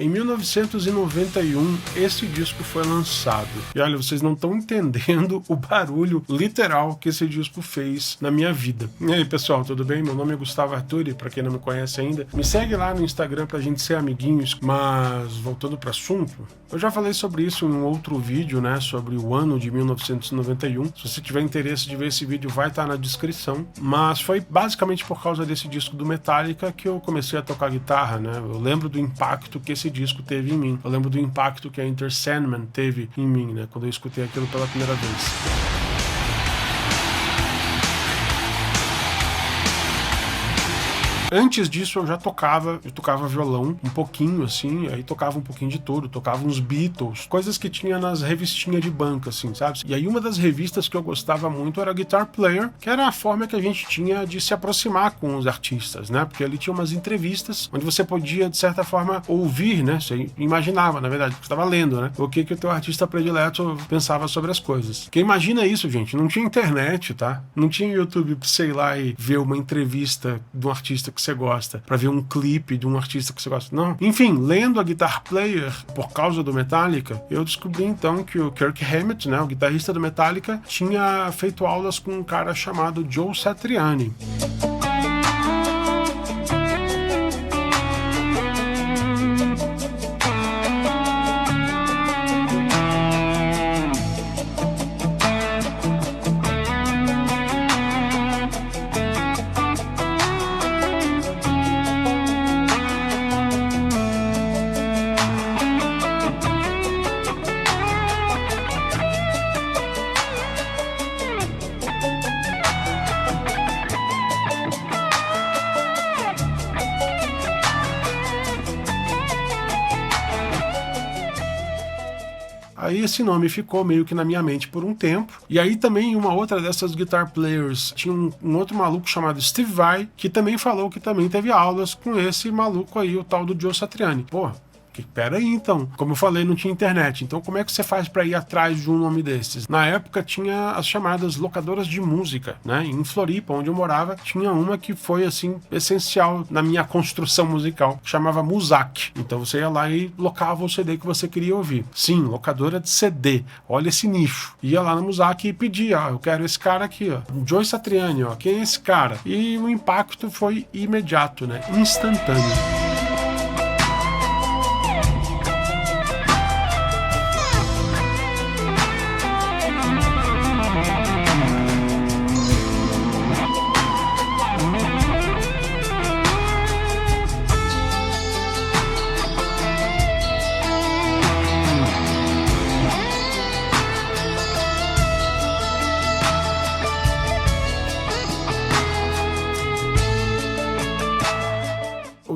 Em 1991, esse disco foi lançado. E olha, vocês não estão entendendo o barulho literal que esse disco fez na minha vida. E aí, pessoal, tudo bem? Meu nome é Gustavo Arturi, pra quem não me conhece ainda. Me segue lá no Instagram pra gente ser amiguinhos. Mas, voltando pro assunto, eu já falei sobre isso em um outro vídeo, né? Sobre o ano de 1991. Se você tiver interesse de ver esse vídeo, vai estar na descrição. Mas foi basicamente por causa desse disco do Metallica que eu comecei a tocar guitarra, né? Eu lembro do impacto que esse disco teve em mim. Eu lembro do impacto que a Enter Sandman teve em mim, né? Quando eu escutei aquilo pela primeira vez. Antes disso eu já tocava violão um pouquinho assim, aí tocava um pouquinho de tudo, tocava uns Beatles, coisas que tinha nas revistinhas de banca, assim, sabe? E aí uma das revistas que eu gostava muito era Guitar Player, que era a forma que a gente tinha de se aproximar com os artistas, né? Porque ali tinha umas entrevistas onde você podia, de certa forma, ouvir, né? Você imaginava, na verdade, porque você estava lendo, né? O que o teu artista predileto pensava sobre as coisas. Porque imagina isso, gente, não tinha internet, tá? Não tinha YouTube pra você ir lá e ver uma entrevista de um artista que você gosta, pra ver um clipe de um artista que você gosta. Não. Enfim, lendo a Guitar Player por causa do Metallica, eu descobri então que o Kirk Hammett, né, o guitarrista do Metallica, tinha feito aulas com um cara chamado Joe Satriani. Aí esse nome ficou meio que na minha mente por um tempo. E aí também uma outra dessas guitar players tinha um outro maluco chamado Steve Vai, que também falou que também teve aulas com esse maluco aí, o tal do Joe Satriani. Pô, pera aí então, como eu falei, não tinha internet, então como é que você faz pra ir atrás de um nome desses? Na época tinha as chamadas locadoras de música, né? Em Floripa, onde eu morava, tinha uma que foi assim, essencial na minha construção musical, que chamava Muzak. Então você ia lá e locava o CD que você queria ouvir. Sim, locadora de CD, olha esse nicho. Ia lá na Muzak e pedia, ó, eu quero esse cara aqui, ó, Joe Satriani, ó, quem é esse cara? E o impacto foi imediato, né? Instantâneo.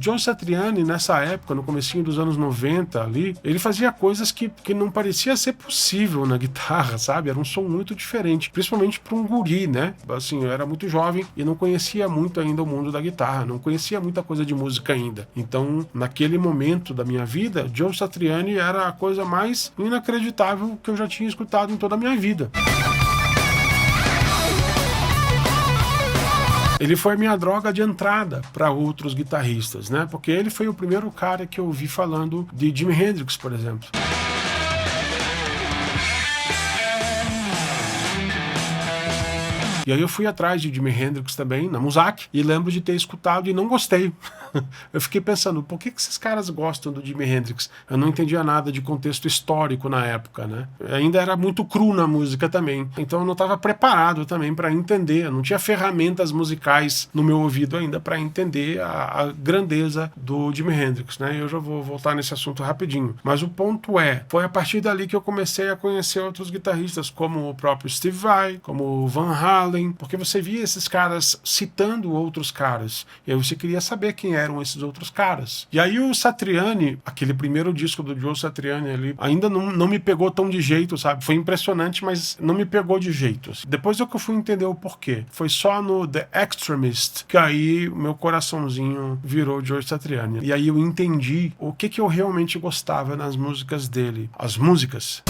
Joe Satriani, nessa época, no comecinho dos anos 90 ali, ele fazia coisas que não parecia ser possível na guitarra, sabe? Era um som muito diferente, principalmente para um guri, né? Assim, eu era muito jovem e não conhecia muito ainda o mundo da guitarra, não conhecia muita coisa de música ainda. Então, naquele momento da minha vida, Joe Satriani era a coisa mais inacreditável que eu já tinha escutado em toda a minha vida. Ele foi minha droga de entrada para outros guitarristas, né? Porque ele foi o primeiro cara que eu ouvi falando de Jimi Hendrix, por exemplo. E aí eu fui atrás de Jimi Hendrix também, na Muzak, e lembro de ter escutado e não gostei. Eu fiquei pensando, por que esses caras gostam do Jimi Hendrix? Eu não entendia nada de contexto histórico na época, né? Ainda era muito cru na música também, então eu não estava preparado também para entender, eu não tinha ferramentas musicais no meu ouvido ainda para entender a grandeza do Jimi Hendrix, né? Eu já vou voltar nesse assunto rapidinho. Mas o ponto foi a partir dali que eu comecei a conhecer outros guitarristas, como o próprio Steve Vai, como o Van Halen, porque você via esses caras citando outros caras, e aí você queria saber quem eram esses outros caras. E aí o Satriani, aquele primeiro disco do Joe Satriani ali, ainda não me pegou tão de jeito, sabe? Foi impressionante, mas não me pegou de jeito. Depois é que eu fui entender o porquê. Foi só no The Extremist que aí o meu coraçãozinho virou Joe Satriani. E aí eu entendi o que eu realmente gostava nas músicas dele. As músicas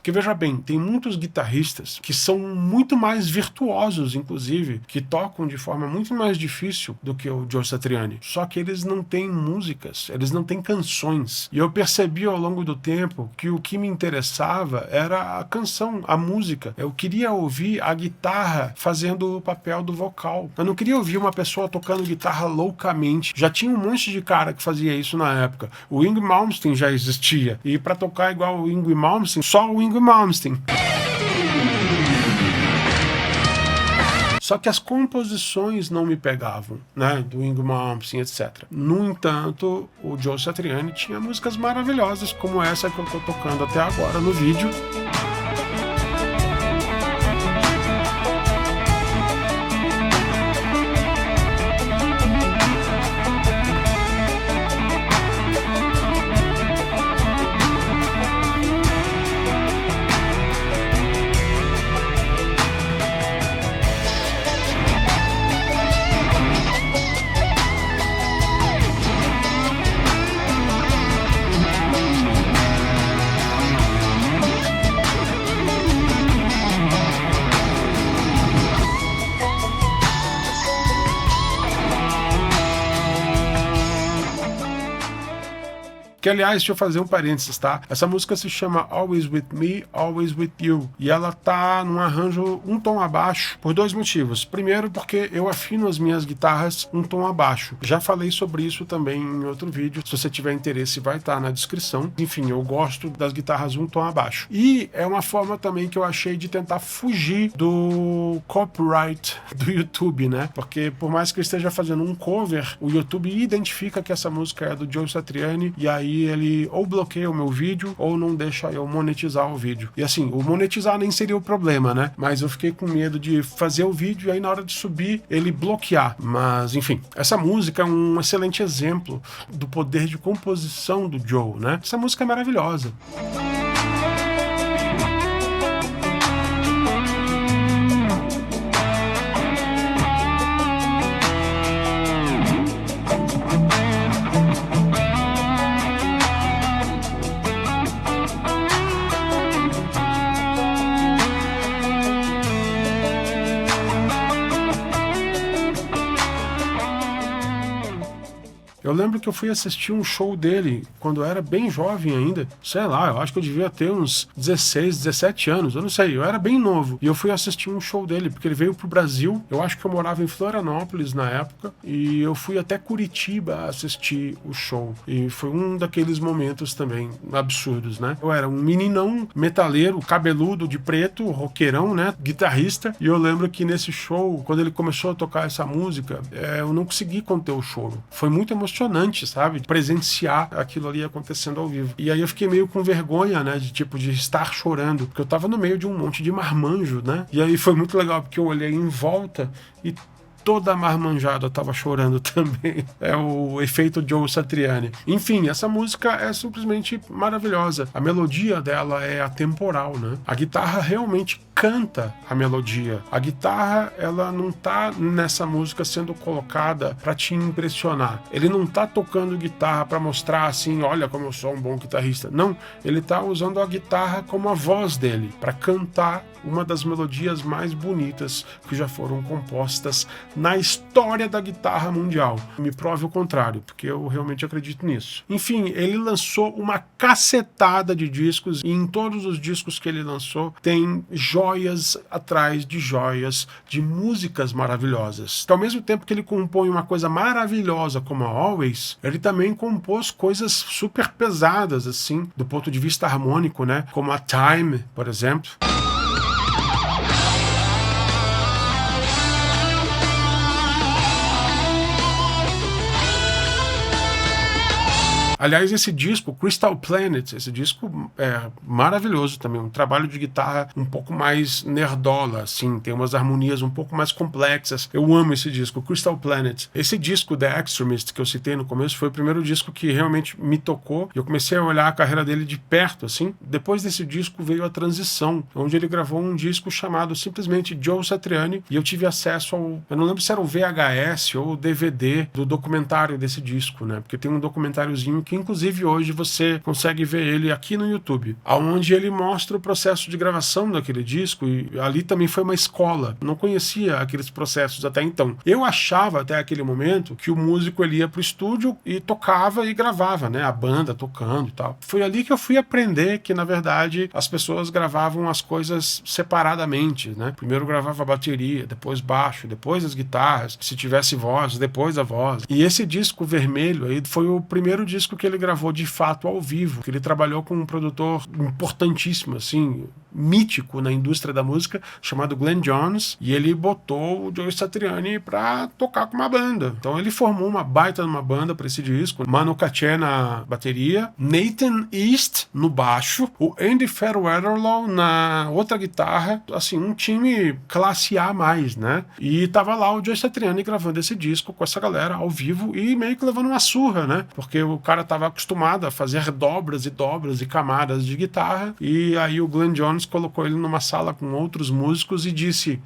Porque veja bem, tem muitos guitarristas que são muito mais virtuosos, inclusive, que tocam de forma muito mais difícil do que o Joe Satriani. Só que eles não têm músicas, eles não têm canções. E eu percebi ao longo do tempo que o que me interessava era a canção, a música. Eu queria ouvir a guitarra fazendo o papel do vocal. Eu não queria ouvir uma pessoa tocando guitarra loucamente. Já tinha um monte de cara que fazia isso na época. O Yngwie Malmsteen já existia. E para tocar igual o Yngwie Malmsteen, só o Yngwie Malmsteen. Só que as composições não me pegavam, né, do Yngwie Malmsteen, etc. No entanto, o Joe Satriani tinha músicas maravilhosas, como essa que eu estou tocando até agora no vídeo. Que, aliás, deixa eu fazer um parênteses, tá? Essa música se chama Always With Me, Always With You. E ela tá num arranjo um tom abaixo, por dois motivos. Primeiro, porque eu afino as minhas guitarras um tom abaixo. Já falei sobre isso também em outro vídeo. Se você tiver interesse, vai estar na descrição. Enfim, eu gosto das guitarras um tom abaixo. E é uma forma também que eu achei de tentar fugir do copyright do YouTube, né? Porque por mais que eu esteja fazendo um cover, o YouTube identifica que essa música é do Joe Satriani, e aí ele ou bloqueia o meu vídeo ou não deixa eu monetizar o vídeo. E assim, o monetizar nem seria o problema, né? Mas eu fiquei com medo de fazer o vídeo e aí na hora de subir ele bloquear. Mas enfim, essa música é um excelente exemplo do poder de composição do Joe, né? Essa música é maravilhosa. Eu lembro que eu fui assistir um show dele quando eu era bem jovem ainda, sei lá, eu acho que eu devia ter uns 16, 17 anos, eu não sei, eu era bem novo. E eu fui assistir um show dele, porque ele veio pro Brasil, eu acho que eu morava em Florianópolis na época, e eu fui até Curitiba assistir o show. E foi um daqueles momentos também absurdos, né? Eu era um meninão metaleiro, cabeludo, de preto, roqueirão, né? Guitarrista, e eu lembro que nesse show, quando ele começou a tocar essa música, eu não consegui conter o choro. Foi muito emocionante, sabe? Presenciar aquilo ali acontecendo ao vivo. E aí eu fiquei meio com vergonha, né? De estar chorando, porque eu tava no meio de um monte de marmanjo, né? E aí foi muito legal, porque eu olhei em volta e toda a marmanjada tava chorando também. É o efeito Joe Satriani. Enfim, essa música é simplesmente maravilhosa. A melodia dela é atemporal, né? A guitarra realmente canta a melodia. A guitarra, ela não tá nessa música sendo colocada para te impressionar. Ele não tá tocando guitarra para mostrar assim, olha como eu sou um bom guitarrista. Não, ele tá usando a guitarra como a voz dele para cantar uma das melodias mais bonitas que já foram compostas na história da guitarra mundial. Me prove o contrário, porque eu realmente acredito nisso. Enfim, ele lançou uma cacetada de discos, e em todos os discos que ele lançou tem joias atrás de joias, de músicas maravilhosas. Então, ao mesmo tempo que ele compõe uma coisa maravilhosa como a Always, ele também compôs coisas super pesadas, assim, do ponto de vista harmônico, né? Como a Time, por exemplo. Aliás, esse disco, Crystal Planet, esse disco é maravilhoso também, um trabalho de guitarra um pouco mais nerdola, assim, tem umas harmonias um pouco mais complexas. Eu amo esse disco, Crystal Planet. Esse disco, The Extremist, que eu citei no começo, foi o primeiro disco que realmente me tocou. Eu comecei a olhar a carreira dele de perto, assim. Depois desse disco veio a Transição, onde ele gravou um disco chamado simplesmente Joe Satriani, e eu tive acesso ao, eu não lembro se era o VHS ou o DVD do documentário desse disco, né? Porque tem um documentáriozinho que que inclusive hoje você consegue ver ele aqui no YouTube, onde ele mostra o processo de gravação daquele disco, e ali também foi uma escola. Eu não conhecia aqueles processos até então. Eu achava até aquele momento que o músico ele ia pro estúdio e tocava e gravava, né? A banda tocando e tal. Foi ali que eu fui aprender que, na verdade, as pessoas gravavam as coisas separadamente, né? Primeiro gravava a bateria, depois baixo, depois as guitarras, se tivesse voz, depois a voz. E esse disco vermelho aí foi o primeiro disco que ele gravou de fato ao vivo, que ele trabalhou com um produtor importantíssimo, assim, mítico na indústria da música, chamado Glenn Johns, e ele botou o Joe Satriani pra tocar com uma banda. Então ele formou uma baita numa banda para esse disco, Manu Katché na bateria, Nathan East no baixo, o Andy Fairweather na outra guitarra, assim, um time classe A+, né? E tava lá o Joe Satriani gravando esse disco com essa galera ao vivo e meio que levando uma surra, né? Porque o cara tava acostumado a fazer dobras e camadas de guitarra, e aí o Glenn Johns colocou ele numa sala com outros músicos e disse: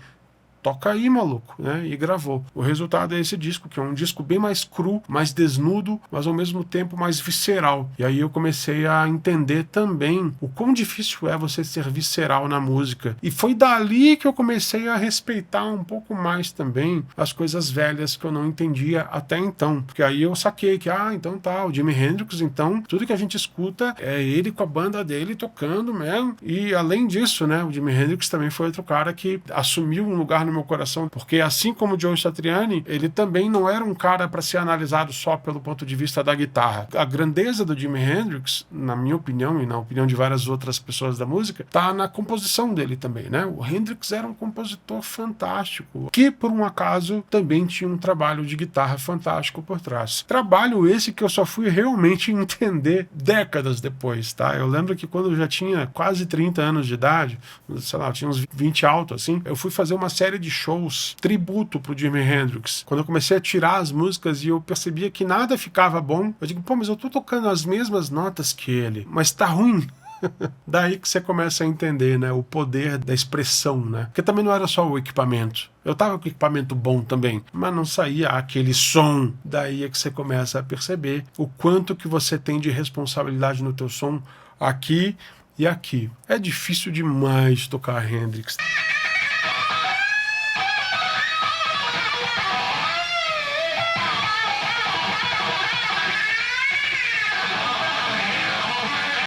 toca aí, maluco, né? E gravou. O resultado é esse disco, que é um disco bem mais cru, mais desnudo, mas ao mesmo tempo mais visceral. E aí eu comecei a entender também o quão difícil é você ser visceral na música. E foi dali que eu comecei a respeitar um pouco mais também as coisas velhas que eu não entendia até então. Porque aí eu saquei que, então tá, o Jimi Hendrix, então, tudo que a gente escuta é ele com a banda dele tocando mesmo. E além disso, né, o Jimi Hendrix também foi outro cara que assumiu um lugar no meu coração, porque assim como o Joe Satriani, ele também não era um cara para ser analisado só pelo ponto de vista da guitarra. A grandeza do Jimi Hendrix, na minha opinião e na opinião de várias outras pessoas da música, tá na composição dele também, né? O Hendrix era um compositor fantástico, que por um acaso também tinha um trabalho de guitarra fantástico por trás. Trabalho esse que eu só fui realmente entender décadas depois, tá? Eu lembro que quando eu já tinha quase 30 anos de idade, sei lá, eu tinha uns 20 alto assim, eu fui fazer uma série de shows tributo pro Jimi Hendrix. Quando eu comecei a tirar as músicas e eu percebia que nada ficava bom, eu digo, mas eu tô tocando as mesmas notas que ele, mas tá ruim. Daí que você começa a entender, né, o poder da expressão, né? Porque também não era só o equipamento. Eu tava com equipamento bom também, mas não saía aquele som. Daí é que você começa a perceber o quanto que você tem de responsabilidade no teu som aqui e aqui. É difícil demais tocar Hendrix.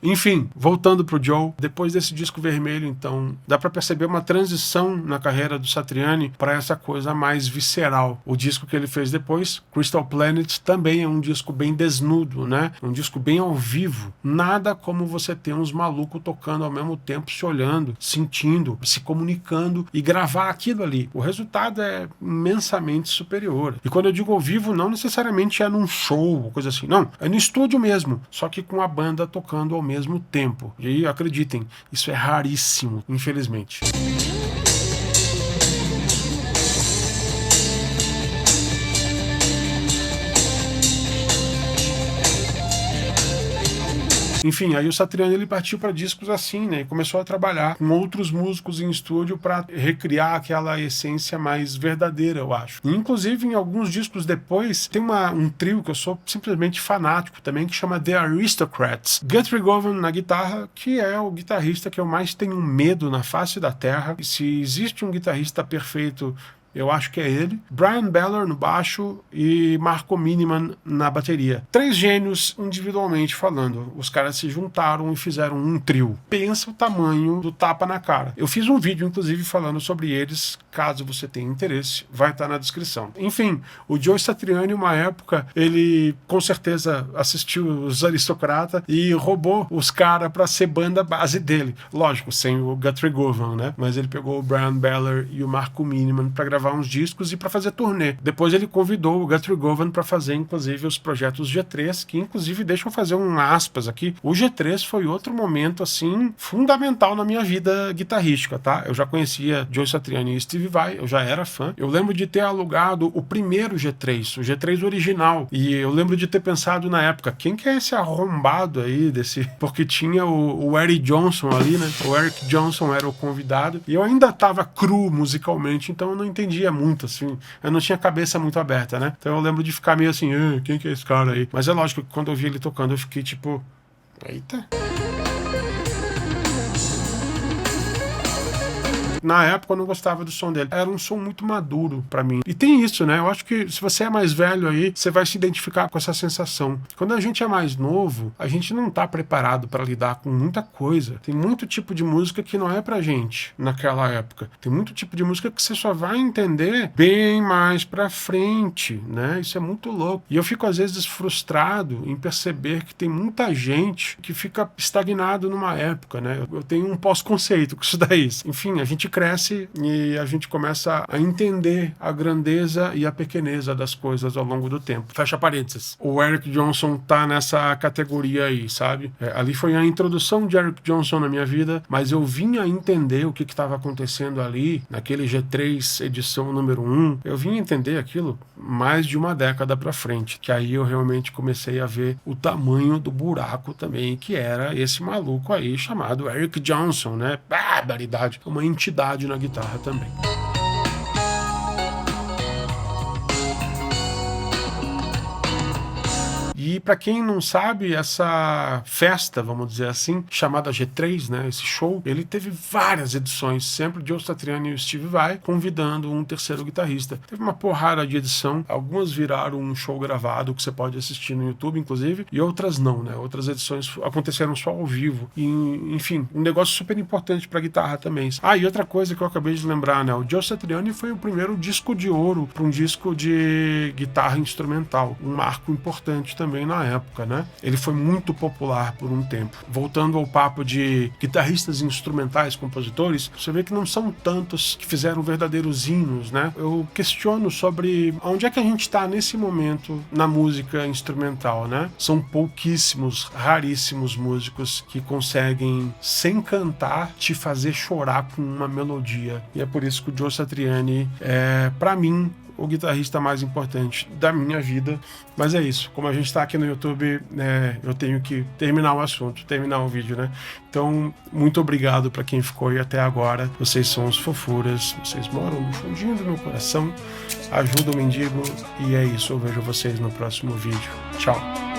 Enfim, voltando pro Joe, depois desse disco vermelho, então, dá pra perceber uma transição na carreira do Satriani para essa coisa mais visceral. O disco que ele fez depois, Crystal Planet, também é um disco bem desnudo, né? Um disco bem ao vivo. Nada como você ter uns malucos tocando ao mesmo tempo, se olhando, sentindo, se comunicando e gravar aquilo ali. O resultado é imensamente superior. E quando eu digo ao vivo, não necessariamente é num show ou coisa assim, não. É no estúdio mesmo, só que com a banda tocando ao mesmo tempo. E acreditem, isso é raríssimo, infelizmente. Enfim, aí o Satriani ele partiu para discos assim, né? E começou a trabalhar com outros músicos em estúdio para recriar aquela essência mais verdadeira, eu acho. E, inclusive, em alguns discos depois, tem um trio que eu sou simplesmente fanático também, que chama The Aristocrats. Guthrie Govan na guitarra, que é o guitarrista que eu mais tenho medo na face da terra. E se existe um guitarrista perfeito, eu acho que é ele. Brian Beller no baixo e Marco Miniman na bateria. 3 gênios individualmente falando. Os caras se juntaram e fizeram um trio. Pensa o tamanho do tapa na cara. Eu fiz um vídeo, inclusive, falando sobre eles. Caso você tenha interesse, vai estar na descrição. Enfim, o Joe Satriani, uma época, ele com certeza assistiu os Aristocratas e roubou os caras para ser banda base dele. Lógico, sem o Guthrie Govan, né? Mas ele pegou o Brian Beller e o Marco Miniman para gravar uns discos e para fazer turnê. Depois ele convidou o Guthrie Govan para fazer, inclusive, os projetos G3, que, inclusive, deixa eu fazer um aspas aqui. O G3 foi outro momento, assim, fundamental na minha vida guitarrística, tá? Eu já conhecia Joe Satriani e Steve Vai, eu já era fã. Eu lembro de ter alugado o primeiro G3, o G3 original, e eu lembro de ter pensado na época, quem que é esse arrombado aí desse... Porque tinha o Eric Johnson ali, né? O Eric Johnson era o convidado, e eu ainda tava cru musicalmente, então eu não entendi entendia muito, assim, eu não tinha a cabeça muito aberta, né? Então eu lembro de ficar meio assim, quem que é esse cara aí? Mas é lógico que quando eu vi ele tocando, eu fiquei tipo, eita. Na época eu não gostava do som dele. Era um som muito maduro pra mim. E tem isso, né? Eu acho que se você é mais velho aí, você vai se identificar com essa sensação. Quando a gente é mais novo, a gente não tá preparado pra lidar com muita coisa. Tem muito tipo de música que não é pra gente naquela época. Tem muito tipo de música que você só vai entender bem mais pra frente, né? Isso é muito louco. E eu fico às vezes frustrado em perceber que tem muita gente que fica estagnado numa época, né? Eu tenho um pós-conceito com isso daí. Enfim, a gente cresce e a gente começa a entender a grandeza e a pequeneza das coisas ao longo do tempo. Fecha parênteses. O Eric Johnson tá nessa categoria aí, sabe? Ali foi a introdução de Eric Johnson na minha vida, mas eu vim a entender o que estava acontecendo ali, naquele G3 edição número 1. Eu vim entender aquilo mais de uma década pra frente, que aí eu realmente comecei a ver o tamanho do buraco também, que era esse maluco aí chamado Eric Johnson, né? Barbaridade. Uma entidade na guitarra também. E para quem não sabe, essa festa, vamos dizer assim, chamada G3, né, esse show, ele teve várias edições, sempre de Joe Satriani e o Steve Vai, convidando um terceiro guitarrista. Teve uma porrada de edição, algumas viraram um show gravado que você pode assistir no YouTube, inclusive, e outras não, né? Outras edições aconteceram só ao vivo. E, enfim, um negócio super importante para guitarra também. Ah, e outra coisa que eu acabei de lembrar, né? O Joe Satriani foi o primeiro disco de ouro para um disco de guitarra instrumental, um marco importante também na época, né? Ele foi muito popular por um tempo. Voltando ao papo de guitarristas instrumentais, compositores, você vê que não são tantos que fizeram verdadeiros hinos, né? Eu questiono sobre onde é que a gente está nesse momento na música instrumental, né? São pouquíssimos, raríssimos músicos que conseguem, sem cantar, te fazer chorar com uma melodia. E é por isso que o Joe Satriani é, para mim, o guitarrista mais importante da minha vida. Mas é isso, como a gente está aqui no YouTube, eu tenho que terminar o assunto, terminar o vídeo, né? Então, muito obrigado para quem ficou aí até agora. Vocês são os fofuras, vocês moram no fundinho do meu coração. Ajuda o mendigo e é isso, eu vejo vocês no próximo vídeo. Tchau!